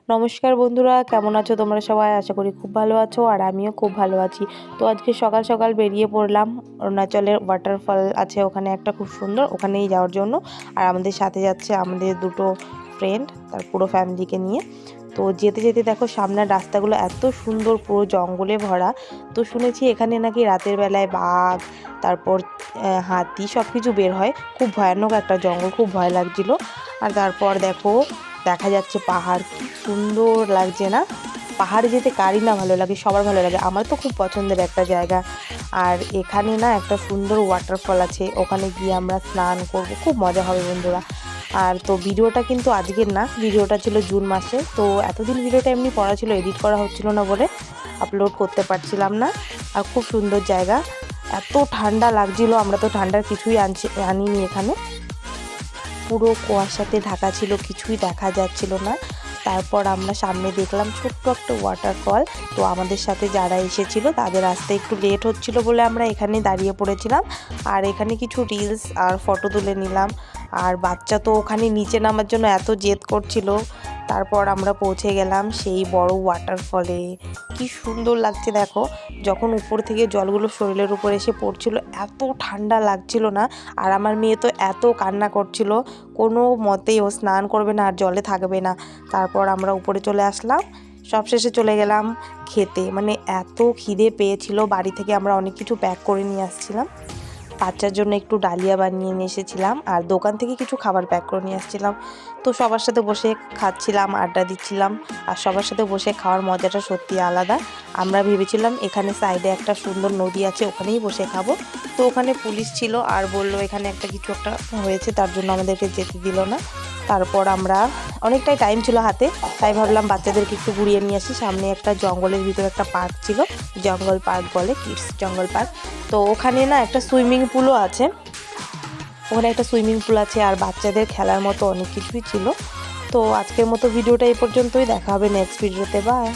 নমস্কার বন্ধুরা, কেমন আছো তোমরা সবাই? আশা করি খুব ভালো আছো আর আমিও খুব ভালো আছি। তো আজকে সকাল সকাল বেরিয়ে পড়লাম। অরুণাচলের ওয়াটারফল আছে ওখানে একটা খুব সুন্দর, ওখানেই যাওয়ার জন্য। আর আমাদের সাথে যাচ্ছে আমাদের দুটো ফ্রেন্ড, তার পুরো ফ্যামিলিকে নিয়ে। তো যেতে যেতে দেখো সামনের রাস্তাগুলো এত সুন্দর, পুরো জঙ্গলে ভরা। তো শুনেছি এখানে নাকি রাতের বেলায় বাঘ, তারপর হাতি সব কিছু বের হয়। খুব ভয়ানক একটা জঙ্গল, খুব ভয় লাগছিল। আর তারপর দেখো দেখা যাচ্ছে পাহাড়, কি সুন্দর লাগছে না? পাহাড়ে যেতে কারই না ভালো লাগে, সবার ভালো লাগে। আমার তো খুব পছন্দের একটা জায়গা। আর এখানে না একটা সুন্দর ওয়াটারফল আছে, ওখানে গিয়ে আমরা স্নান করব, খুব মজা হবে বন্ধুরা। আর তো ভিডিওটা কিন্তু আজকের না, ভিডিওটা ছিল জুন মাসে। তো এতদিন ভিডিওটা এমনি করা ছিল, এডিট করা হচ্ছিল না বলে আপলোড করতে পারছিলাম না। আর খুব সুন্দর জায়গা, এত ঠান্ডা লাগছিল, আমরা তো ঠান্ডার কিছুই আনিনি এখানে। পুরো কুয়াশাতে ঢাকা ছিল, কিছুই দেখা যাচ্ছিল না। তারপর আমরা সামনে দেখলাম ছোট্ট একটা ওয়াটারফল। তো আমাদের সাথে যারা এসেছিল তাদের আসতে একটু লেট হচ্ছিল বলে আমরা এখানে দাঁড়িয়ে পড়েছিলাম। আর এখানে কিছু রিলস আর ফটো তুলে নিলাম। আর বাচ্চা তো ওখানে নিচে নামার জন্য এত জেদ করছিল। তারপর আমরা পৌঁছে গেলাম সেই বড় ওয়াটারফলে। কি সুন্দর লাগছে দেখো, যখন উপর থেকে জলগুলো শরীরের উপর এসে পড়ছিল এত ঠান্ডা লাগছিল না। আর আমার মেয়ে তো এত কান্না করছিল, কোনো মতেই ও স্নান করবে না আর জলে থাকবে না। তারপর আমরা উপরে চলে আসলাম, সবশেষে চলে গেলাম খেতে। মানে এত খিদে পেয়েছিল, বাড়ি থেকে আমরা অনেক কিছু প্যাক করে নিয়ে আসছিলাম। বাচ্চার জন্য একটু ডালিয়া বানিয়ে নিয়ে এসেছিলাম আর দোকান থেকে কিছু খাবার প্যাক করে নিয়ে আসছিলাম। তো সবার সাথে বসে খাচ্ছিলাম, আড্ডা দিচ্ছিলাম। আর সবার সাথে বসে খাওয়ার মজাটা সত্যি আলাদা। আমরা ভেবেছিলাম এখানে সাইডে একটা সুন্দর নদী আছে, ওখানেই বসে খাবো। তো ওখানে পুলিশ ছিল আর বলল এখানে কিছু একটা হয়েছে, তার জন্য আমাদেরকে যেতে দিল না। তারপর আমরা অনেকটাই টাইম ছিল হাতে, তাই ভাবলাম বাচ্চাদেরকে একটু ঘুরিয়ে নিয়ে আসি। সামনে একটা জঙ্গলের ভিতরে একটা পার্ক ছিল, জঙ্গল পার্ক বলে, কিডস জঙ্গল পার্ক। তো ওখানে না একটা সুইমিং পুলও আছে, ওখানে একটা সুইমিং পুল আছে আর বাচ্চাদের খেলার মতো অনেক কিছুই ছিল। তো আজকের মতো ভিডিওটা এই পর্যন্তই, দেখা হবে নেক্সট ভিডিওতে। বাই।